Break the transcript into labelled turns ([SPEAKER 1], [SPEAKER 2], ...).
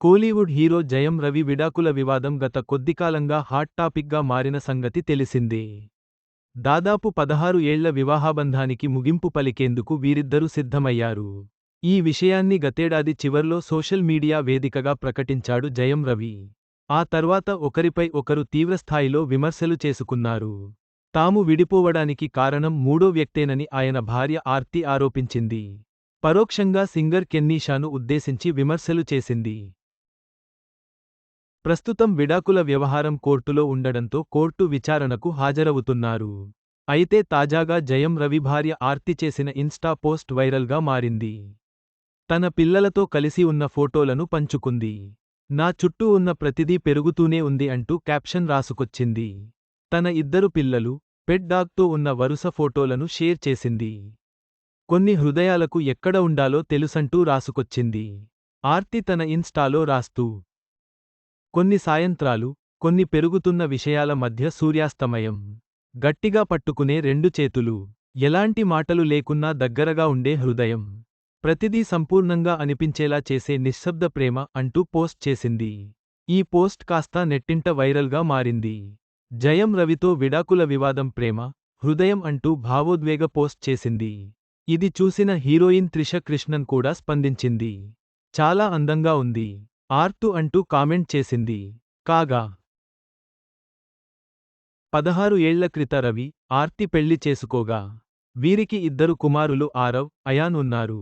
[SPEAKER 1] Kollywood hero Jayam Ravi విడాకుల వివాదం గత కొద్దికాలంగా హాట్ టాపిక్గా మారిన సంగతి తెలిసిందే. దాదాపు 16 ఏళ్ల వివాహబంధానికి ముగింపు పలికేందుకు వీరిద్దరూ సిద్ధమయ్యారు. ఈ విషయాన్ని గతేడాది చివర్లో సోషల్ మీడియా వేదికగా ప్రకటించాడు జయం రవి. ఆ తర్వాత ఒకరిపై ఒకరు తీవ్రస్థాయిలో విమర్శలు చేసుకున్నారు. తాము విడిపోవడానికి కారణం మూడో వ్యక్తేనని ఆయన భార్య ఆర్తి ఆరోపించింది. పరోక్షంగా సింగర్ కెన్నీషాను ఉద్దేశించి విమర్శలు చేసింది. ప్రస్తుతం విడాకుల వ్యవహారం కోర్టులో ఉండడంతో కోర్టు విచారణకు హాజరవుతున్నారు. అయితే తాజాగా జయం రవి భార్య ఆర్తి చేసిన ఇన్స్టా పోస్ట్ వైరల్గా మారింది. తన పిల్లలతో కలిసి ఉన్న ఫోటోలను పంచుకుంది. నా చుట్టూ ఉన్న ప్రతిదీ పెరుగుతూనే ఉంది అంటూ క్యాప్షన్ రాసుకొచ్చింది. తన ఇద్దరు పిల్లలు, పెట్ డాగ్తో ఉన్న వరుస ఫోటోలను షేర్ చేసింది. కొన్ని హృదయాలకు ఎక్కడ ఉండాలో తెలుసంటూ రాసుకొచ్చింది. ఆర్తి తన ఇన్స్టాలో రాస్తూ, కొన్ని సాయంత్రాలు, కొన్ని పెరుగుతున్న విషయాల మధ్య సూర్యాస్తమయం. గట్టిగా పట్టుకునే రెండు చేతులు. ఎలాంటి మాటలు లేకున్నా దగ్గరగా ఉండే హృదయం. ప్రతిదీ సంపూర్ణంగా అనిపించేలా చేసే నిశ్శబ్ద ప్రేమ అంటూ పోస్ట్ చేసింది. ఈ పోస్ట్ కాస్త నెట్టింట వైరల్గా మారింది. జయం రవితో విడాకుల వివాదం ప్రేమ, హృదయం అంటూ భావోద్వేగ పోస్ట్ చేసింది. ఇది చూసిన హీరోయిన్ త్రిష కృష్ణన్ కూడా స్పందించింది. చాలా అందంగా ఉంది. ఆర్తు అంటూ కామెంట్ చేసింది. కాగా 16 ఏళ్ల క్రిత రవి, ఆర్తి పెళ్లి చేసుకోగా, వీరికి ఇద్దరు కుమారులు ఆరవ్, అయాన్ ఉన్నారు.